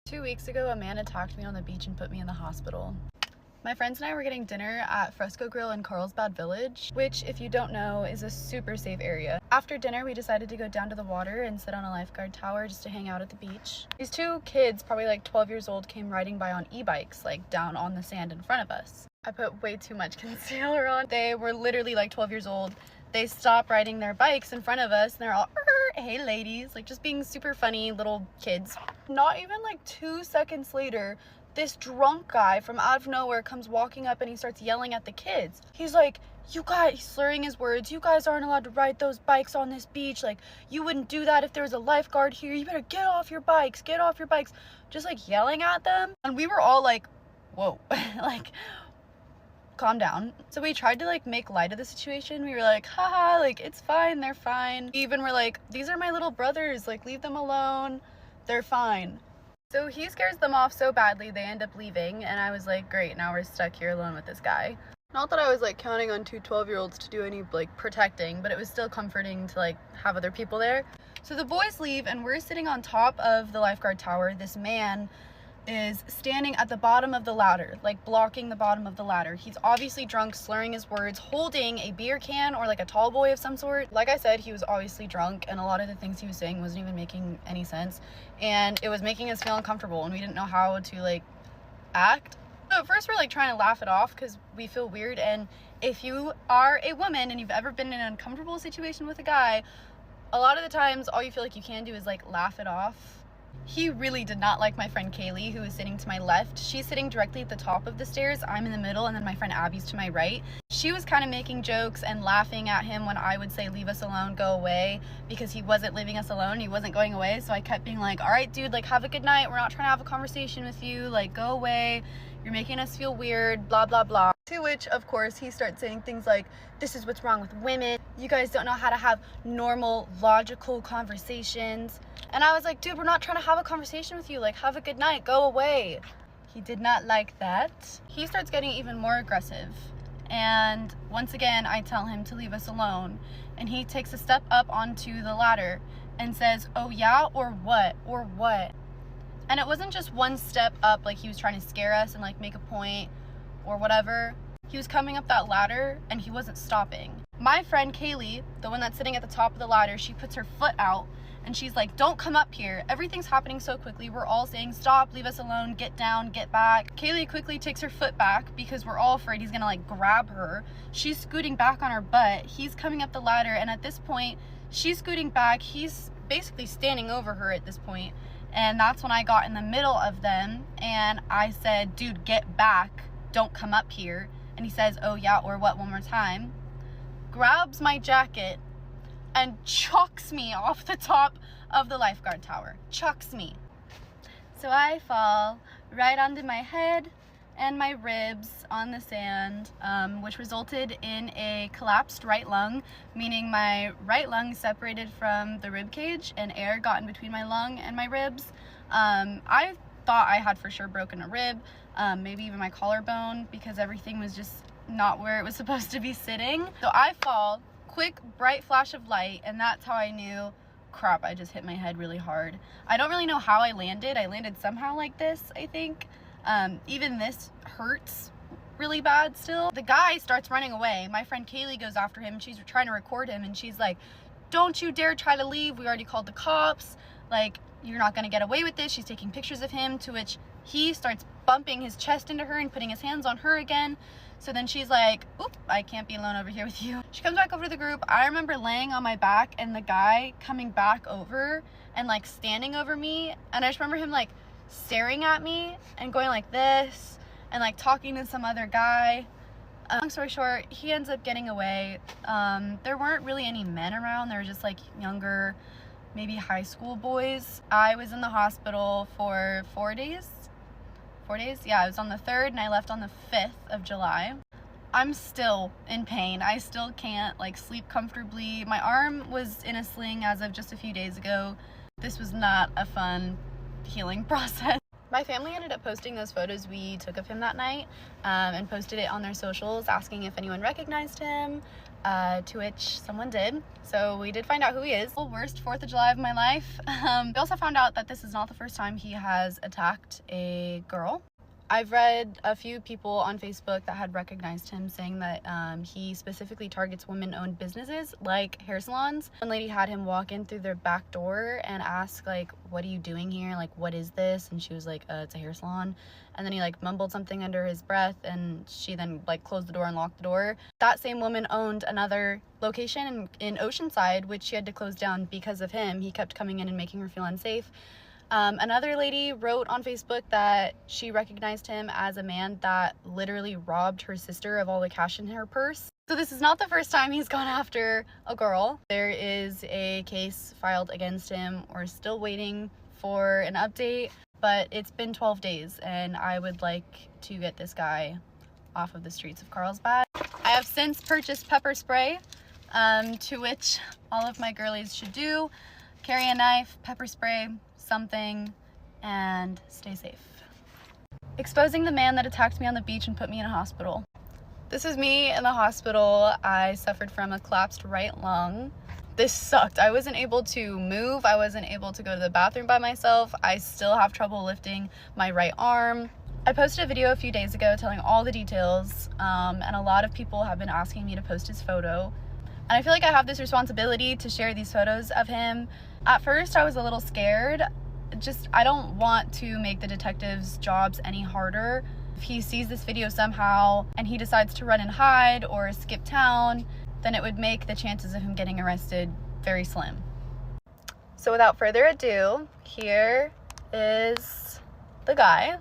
2 weeks ago, a man attacked me on the beach and put me in the hospital. My friends and I were getting dinner at Fresco Grill in Carlsbad Village, which, if you don't know, is a super safe area. After dinner, we decided to go down to the water and sit on a lifeguard tower just to hang out at the beach. These two kids, probably like 12 years old, came riding by on e-bikes, like down on the sand in front of us. I put way too much concealer on. They were literally like 12 years old. They stop riding their bikes in front of us and they're all, hey ladies, like just being super funny little kids. Not even like 2 seconds later, this drunk guy from out of nowhere comes walking up and he starts yelling at the kids. He's like, you guys, he's slurring his words, you guys aren't allowed to ride those bikes on this beach. Like, you wouldn't do that if there was a lifeguard here. You better get off your bikes, get off your bikes. Just like yelling at them. And we were all like, whoa, like, calm down. So we tried to like make light of the situation. We were like, haha, like it's fine, they're fine. We even were like, these are my little brothers, like leave them alone, they're fine. So he scares them off so badly they end up leaving, and I was like, great, now we're stuck here alone with this guy. Not that I was like counting on two 12-year-olds to do any like protecting, but it was still comforting to like have other people there. So the boys leave and we're sitting on top of the lifeguard tower. This man is standing at the bottom of the ladder, like blocking the bottom of the ladder. He's obviously drunk, slurring his words, holding a beer can or like a tall boy of some sort. Like I said, he was obviously drunk and a lot of the things he was saying wasn't even making any sense, and it was making us feel uncomfortable and we didn't know how to like act. So at first we're like trying to laugh it off because we feel weird, and if you are a woman and you've ever been in an uncomfortable situation with a guy, a lot of the times all you feel like you can do is like laugh it off. He really did not like my friend Kaylee, who is sitting to my left. She's sitting directly at the top of the stairs. I'm in the middle, and then my friend Abby's to my right. She was kind of making jokes and laughing at him when I would say, leave us alone, go away, because he wasn't leaving us alone. He wasn't going away. So I kept being like, all right, dude, like have a good night. We're not trying to have a conversation with you. Like, go away. You're making us feel weird, blah, blah, blah. To which, of course, he starts saying things like, this is what's wrong with women. You guys don't know how to have normal, logical conversations. And I was like, dude, we're not trying to have a conversation with you. Like, have a good night, go away. He did not like that. He starts getting even more aggressive. And once again, I tell him to leave us alone. And he takes a step up onto the ladder and says, oh yeah, or what, or what? And it wasn't just one step up, like he was trying to scare us and like make a point or whatever. He was coming up that ladder and he wasn't stopping. My friend Kaylee, the one that's sitting at the top of the ladder, she puts her foot out and she's like, don't come up here. Everything's happening so quickly. We're all saying, stop, leave us alone, get down, get back. Kaylee quickly takes her foot back because we're all afraid he's gonna like grab her. She's scooting back on her butt. He's coming up the ladder, and at this point, she's scooting back. He's basically standing over her at this point. And that's when I got in the middle of them and I said, dude, get back, don't come up here. And he says, oh yeah, or what, one more time. Grabs my jacket and chucks me off the top of the lifeguard tower. Chucks me. So I fall right onto my head and my ribs on the sand, which resulted in a collapsed right lung, meaning my right lung separated from the rib cage and air got in between my lung and my ribs. I thought I had for sure broken a rib, maybe even my collarbone, because everything was just not where it was supposed to be sitting. So I fall, quick bright flash of light, and that's how I knew, crap, I just hit my head really hard. I don't really know how I landed. I landed somehow like this, I think. Even this hurts really bad still. The guy starts running away. My friend Kaylee goes after him. She's trying to record him and she's like, don't you dare try to leave. We already called the cops. Like, you're not gonna get away with this. She's taking pictures of him, to which he starts bumping his chest into her and putting his hands on her again. So then she's like, oop, I can't be alone over here with you. She comes back over to the group. I remember laying on my back and the guy coming back over and like standing over me. And I just remember him like staring at me and going like this and like talking to some other guy. Long story short, he ends up getting away. There weren't really any men around. There were just like younger, maybe high school boys. I was in the hospital for 4 days. 4 days? Yeah, I was on the 3rd and I left on the 5th of July. I'm still in pain. I still can't like sleep comfortably. My arm was in a sling as of just a few days ago. This was not a fun healing process. My family ended up posting those photos we took of him that night and posted it on their socials, asking if anyone recognized him. to which someone did. So we did find out who he is. Worst 4th of July of my life. We also found out that this is not the first time he has attacked a girl. I've read a few people on Facebook that had recognized him, saying that he specifically targets women-owned businesses like hair salons. One lady had him walk in through their back door and ask, like, what are you doing here? Like, what is this? And she was like, it's a hair salon. And then he like mumbled something under his breath, and she then like closed the door and locked the door. That same woman owned another location in Oceanside, which she had to close down because of him. He kept coming in and making her feel unsafe. Another lady wrote on Facebook that she recognized him as a man that literally robbed her sister of all the cash in her purse. So this is not the first time he's gone after a girl. There is a case filed against him. We're still waiting for an update, but it's been 12 days and I would like to get this guy off of the streets of Carlsbad. I have since purchased pepper spray, to which all of my girlies should do. Carry a knife, pepper spray, something, and stay safe. Exposing the man that attacked me on the beach and put me in a hospital. This is me in the hospital. I suffered from a collapsed right lung. This sucked. I wasn't able to move. I wasn't able to go to the bathroom by myself. I still have trouble lifting my right arm. I posted a video a few days ago telling all the details, and a lot of people have been asking me to post his photo. And I feel like I have this responsibility to share these photos of him. At first, I was a little scared. I don't want to make the detectives' jobs any harder. If he sees this video somehow and he decides to run and hide or skip town, then it would make the chances of him getting arrested very slim. So without further ado, here is the guy.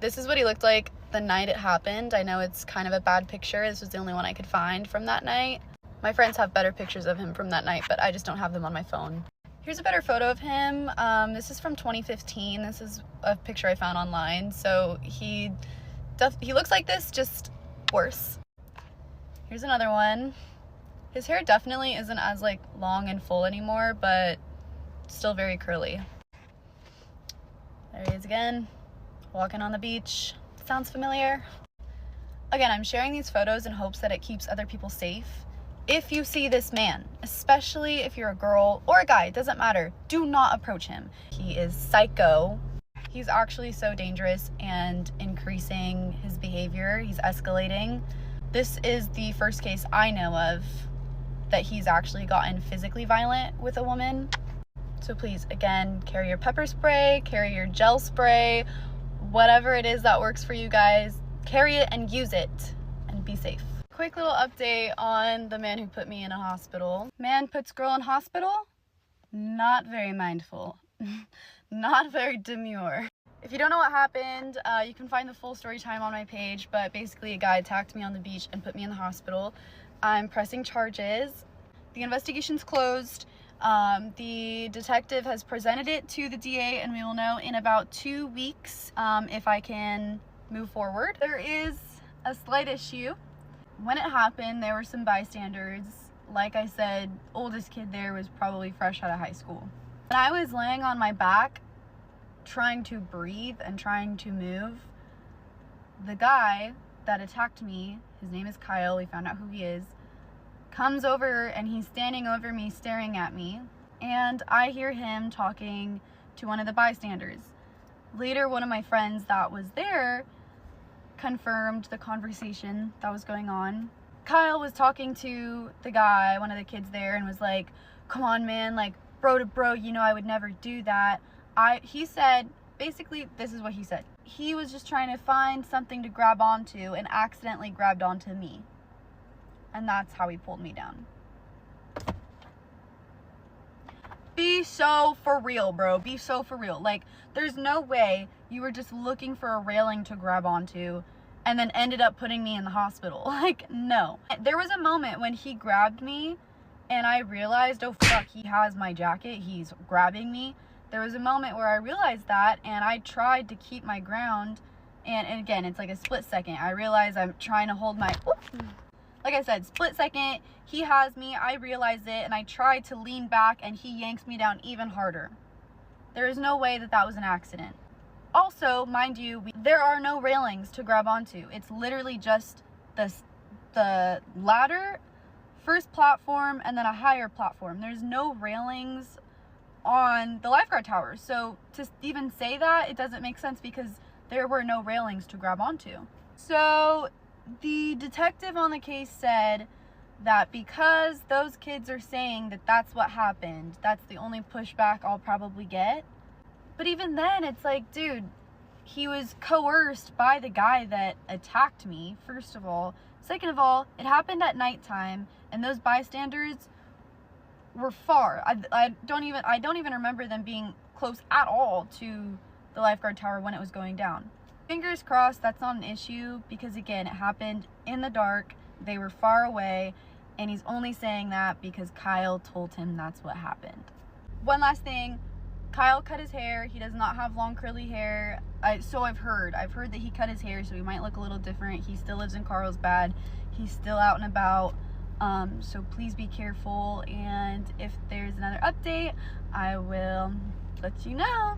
This is what he looked like the night it happened. I know it's kind of a bad picture. This was the only one I could find from that night. My friends have better pictures of him from that night, but I just don't have them on my phone. Here's a better photo of him. This is from 2015. This is a picture I found online. So he looks like this, just worse. Here's another one. His hair definitely isn't as like long and full anymore, but still very curly. There he is again, walking on the beach. Sounds familiar? Again, I'm sharing these photos in hopes that it keeps other people safe. If you see this man, especially if you're a girl or a guy, it doesn't matter, do not approach him. He is psycho. He's actually so dangerous and increasing his behavior. He's escalating. This is the first case I know of that he's actually gotten physically violent with a woman. So please, again, carry your pepper spray, carry your gel spray, whatever it is that works for you guys, carry it and use it and be safe. Quick little update on the man who put me in a hospital. Man puts girl in hospital? Not very mindful. Not very demure. If you don't know what happened, you can find the full story time on my page, but basically a guy attacked me on the beach and put me in the hospital. I'm pressing charges. The investigation's closed. The detective has presented it to the DA, and we will know in about 2 weeks if I can move forward. There is a slight issue. When it happened, there were some bystanders. Like I said, oldest kid there was probably fresh out of high school. And I was laying on my back, trying to breathe and trying to move. The guy that attacked me, his name is Kyle, we found out who he is, comes over and he's standing over me, staring at me. And I hear him talking to one of the bystanders. Later, one of my friends that was there confirmed the conversation that was going on. Kyle was talking to the guy, one of the kids there, and was like, come on man, like bro to bro, you know I would never do that. He said, basically this is what he said. He was just trying to find something to grab onto and accidentally grabbed onto me. And that's how he pulled me down. Be so for real, bro. Be so for real. Like, there's no way you were just looking for a railing to grab onto and then ended up putting me in the hospital. Like, no. There was a moment when he grabbed me and I realized, oh fuck, he has my jacket. He's grabbing me. There was a moment where I realized that and I tried to keep my ground. And again, it's like a split second. I realize I'm trying to hold my... Like I said, split second, he has me, I realize it, and I try to lean back and he yanks me down even harder. There is no way that that was an accident. Also, mind you, there are no railings to grab onto. It's literally just the the ladder, first platform, and then a higher platform. There's no railings on the lifeguard tower. So to even say that, it doesn't make sense because there were no railings to grab onto. So the detective on the case said that because those kids are saying that that's what happened, that's the only pushback I'll probably get. But even then, it's like, dude, he was coerced by the guy that attacked me, first of all. Second of all, it happened at nighttime, and those bystanders were far. I don't even remember them being close at all to the lifeguard tower when it was going down. Fingers crossed that's not an issue, because again, it happened in the dark, they were far away, and he's only saying that because Kyle told him that's what happened. One last thing, Kyle cut his hair. He does not have long curly hair. So I've heard that he cut his hair, so he might look a little different. He still lives in Carlsbad. He's still out and about. So please be careful, and if there's another update, I will let you know.